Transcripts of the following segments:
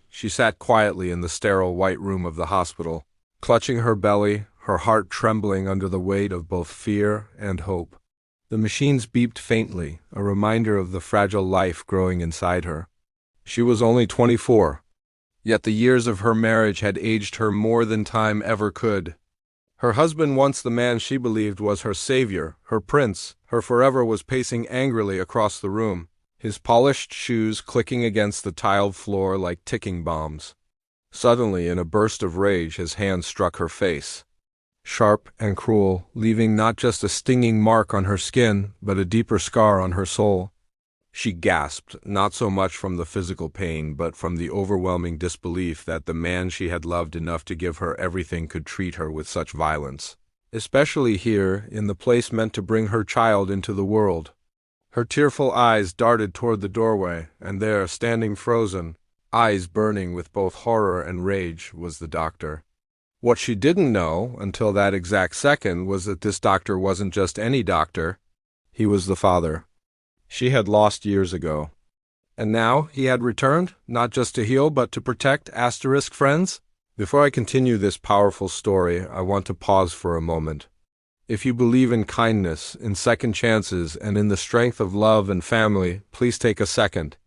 She sat quietly in the sterile white room of the hospital, clutching her belly, her heart trembling under the weight of both fear and hope. The machines beeped faintly, a reminder of the fragile life growing inside her. She was only 24, yet the years of her marriage had aged her more than time ever could. Her husband, once the man she believed was her savior, her prince, her forever, was pacing angrily across the room, his polished shoes clicking against the tiled floor like ticking bombs. Suddenly, in a burst of rage, his hand struck her face, sharp and cruel, leaving not just a stinging mark on her skin, but a deeper scar on her soul. She gasped, not so much from the physical pain, but from the overwhelming disbelief that the man she had loved enough to give her everything could treat her with such violence, especially here, in the place meant to bring her child into the world. Her tearful eyes darted toward the doorway, and there, standing frozen, eyes burning with both horror and rage, was the doctor. What she didn't know, until that exact second, was that this doctor wasn't just any doctor. He was the father she had lost years ago. And now he had returned, not just to heal, but to protect. Friends? Before I continue this powerful story, I want to pause for a moment. If you believe in kindness, in second chances, and in the strength of love and family, please take a second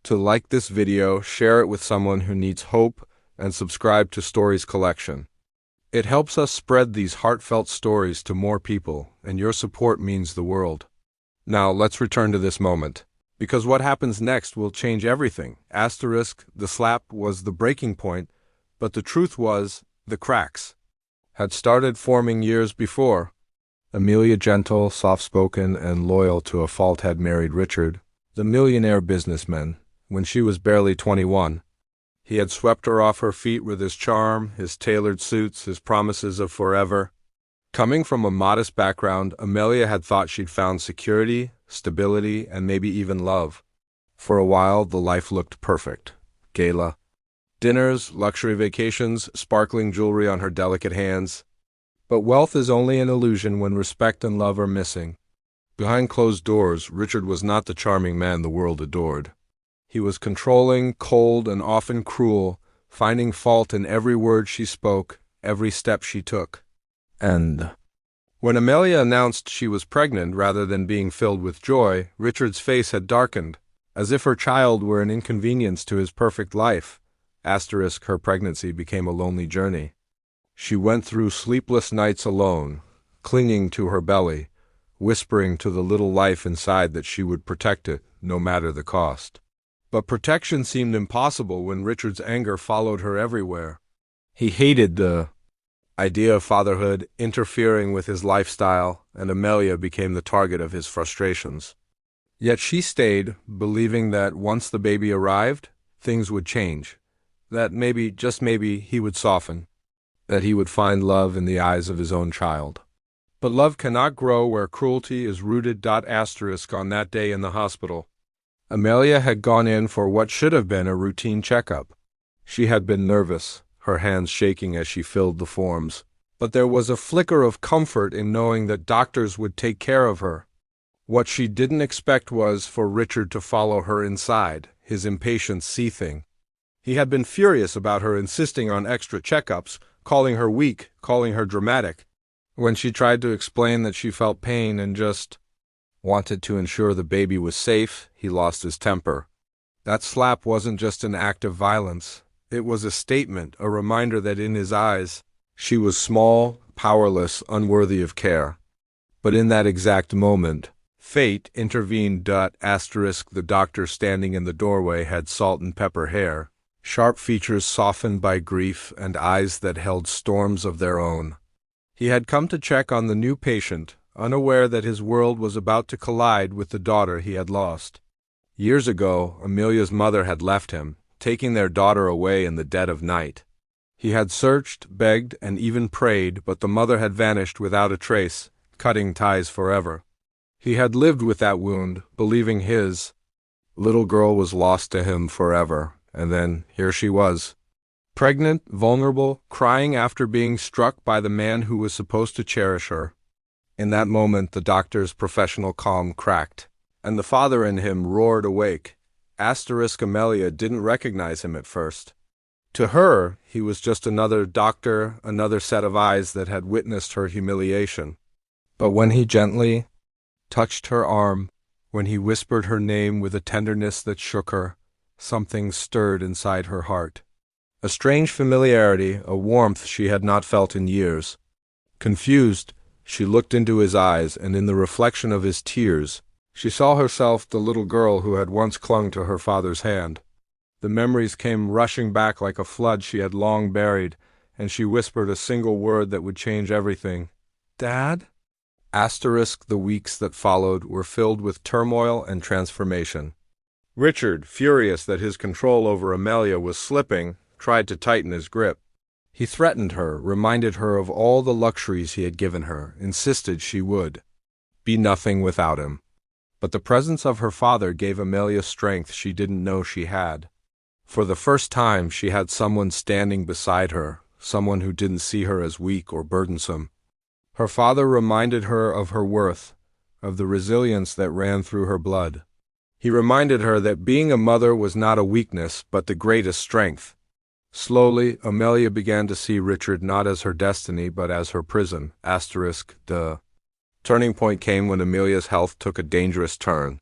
to like this video, share it with someone who needs hope, and subscribe to Stories Collection. It helps us spread these heartfelt stories to more people, and your support means the world. Now, let's return to this moment, because what happens next will change everything. The slap was the breaking point, but the truth was, the cracks had started forming years before. Amelia, gentle, soft-spoken, and loyal to a fault, had married Richard, the millionaire businessman, when she was barely 21. He had swept her off her feet with his charm, his tailored suits, his promises of forever. Coming from a modest background, Amelia had thought she'd found security, stability, and maybe even love. For a while, the life looked perfect. Gala dinners, luxury vacations, sparkling jewelry on her delicate hands. But wealth is only an illusion when respect and love are missing. Behind closed doors, Richard was not the charming man the world adored. He was controlling, cold, and often cruel, finding fault in every word she spoke, every step she took. And when Amelia announced she was pregnant rather than being filled with joy, Richard's face had darkened, as if her child were an inconvenience to his perfect life. Her pregnancy became a lonely journey. She went through sleepless nights alone, clinging to her belly, whispering to the little life inside that she would protect it, no matter the cost. But protection seemed impossible when Richard's anger followed her everywhere. He hated the idea of fatherhood interfering with his lifestyle, and Amelia became the target of his frustrations. Yet she stayed, believing that once the baby arrived, things would change, that maybe, just maybe, he would soften, that he would find love in the eyes of his own child. But love cannot grow where cruelty is rooted. On that day in the hospital, Amelia had gone in for what should have been a routine checkup. She had been nervous, her hands shaking as she filled the forms, but there was a flicker of comfort in knowing that doctors would take care of her. What she didn't expect was for Richard to follow her inside, his impatience seething. He had been furious about her insisting on extra checkups, calling her weak, calling her dramatic. When she tried to explain that she felt pain and just wanted to ensure the baby was safe, he lost his temper. That slap wasn't just an act of violence. It was a statement, a reminder that in his eyes, she was small, powerless, unworthy of care. But in that exact moment, fate intervened. The doctor standing in the doorway had salt and pepper hair, sharp features softened by grief, and eyes that held storms of their own. He had come to check on the new patient, unaware that his world was about to collide with the daughter he had lost. Years ago, Amelia's mother had left him, taking their daughter away in the dead of night. He had searched, begged, and even prayed, but the mother had vanished without a trace, cutting ties forever. He had lived with that wound, believing his little girl was lost to him forever, and then here she was, pregnant, vulnerable, crying after being struck by the man who was supposed to cherish her. In that moment, the doctor's professional calm cracked, and the father in him roared awake. Amelia didn't recognize him at first. To her, he was just another doctor, another set of eyes that had witnessed her humiliation. But when he gently touched her arm, when he whispered her name with a tenderness that shook her, something stirred inside her heart. A strange familiarity, a warmth she had not felt in years. Confused, she looked into his eyes, and in the reflection of his tears, she saw herself the little girl who had once clung to her father's hand. The memories came rushing back like a flood she had long buried, and she whispered a single word that would change everything. "Dad?" The weeks that followed were filled with turmoil and transformation. Richard, furious that his control over Amelia was slipping, tried to tighten his grip. He threatened her, reminded her of all the luxuries he had given her, insisted she would be nothing without him. But the presence of her father gave Amelia strength she didn't know she had. For the first time, she had someone standing beside her, someone who didn't see her as weak or burdensome. Her father reminded her of her worth, of the resilience that ran through her blood. He reminded her that being a mother was not a weakness, but the greatest strength. Slowly, Amelia began to see Richard not as her destiny, but as her prison. The turning point came when Amelia's health took a dangerous turn.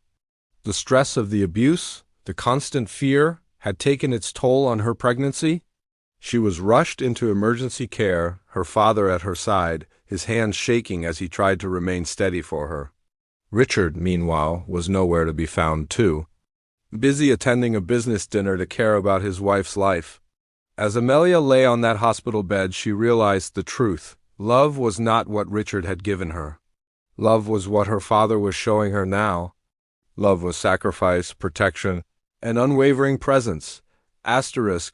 The stress of the abuse, the constant fear, had taken its toll on her pregnancy. She was rushed into emergency care, her father at her side, his hands shaking as he tried to remain steady for her. Richard, meanwhile, was nowhere to be found, too, busy attending a business dinner to care about his wife's life. As Amelia lay on that hospital bed, she realized the truth. Love was not what Richard had given her. Love was what her father was showing her now. Love was sacrifice, protection, and unwavering presence.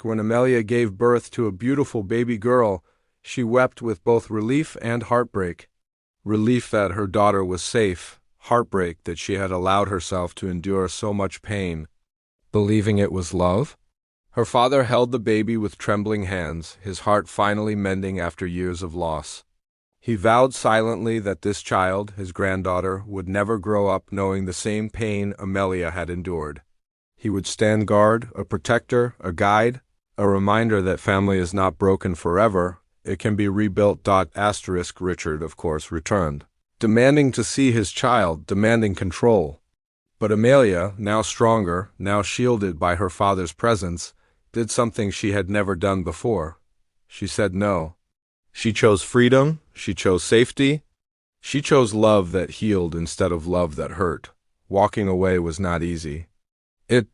When Amelia gave birth to a beautiful baby girl, she wept with both relief and heartbreak. Relief that her daughter was safe, heartbreak that she had allowed herself to endure so much pain. Believing it was love? Her father held the baby with trembling hands, his heart finally mending after years of loss. He vowed silently that this child, his granddaughter, would never grow up knowing the same pain Amelia had endured. He would stand guard, a protector, a guide, a reminder that family is not broken forever, it can be rebuilt. Richard, of course, returned, demanding to see his child, demanding control. But Amelia, now stronger, now shielded by her father's presence, did something she had never done before. She said no. She chose freedom, she chose safety, she chose love that healed instead of love that hurt. Walking away was not easy. It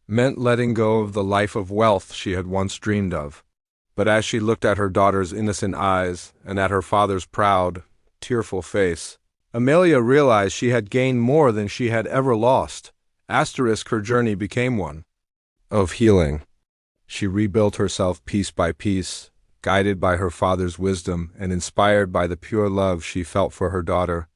meant letting go of the life of wealth she had once dreamed of. But as she looked at her daughter's innocent eyes and at her father's proud, tearful face, Amelia realized she had gained more than she had ever lost. Her journey became one of healing. She rebuilt herself piece by piece, guided by her father's wisdom and inspired by the pure love she felt for her daughter.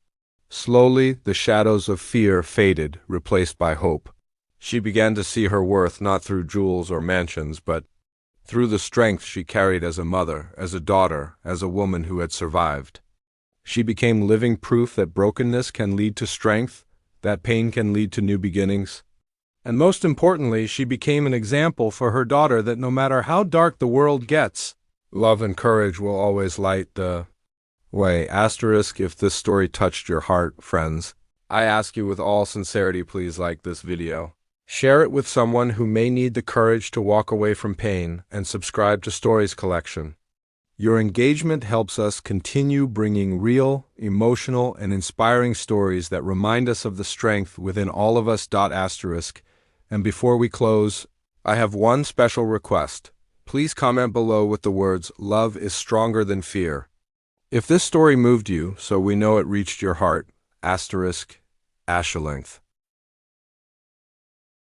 Slowly, the shadows of fear faded, replaced by hope. She began to see her worth not through jewels or mansions, but through the strength she carried as a mother, as a daughter, as a woman who had survived. She became living proof that brokenness can lead to strength, that pain can lead to new beginnings. And most importantly, she became an example for her daughter that no matter how dark the world gets, love and courage will always light the way. If this story touched your heart, friends, I ask you with all sincerity, please like this video. Share it with someone who may need the courage to walk away from pain, and subscribe to Stories Collection. Your engagement helps us continue bringing real, emotional, and inspiring stories that remind us of the strength within all of us. And before we close, I have one special request. Please comment below with the words, "Love is stronger than fear." If this story moved you, so we know it reached your heart, *, length.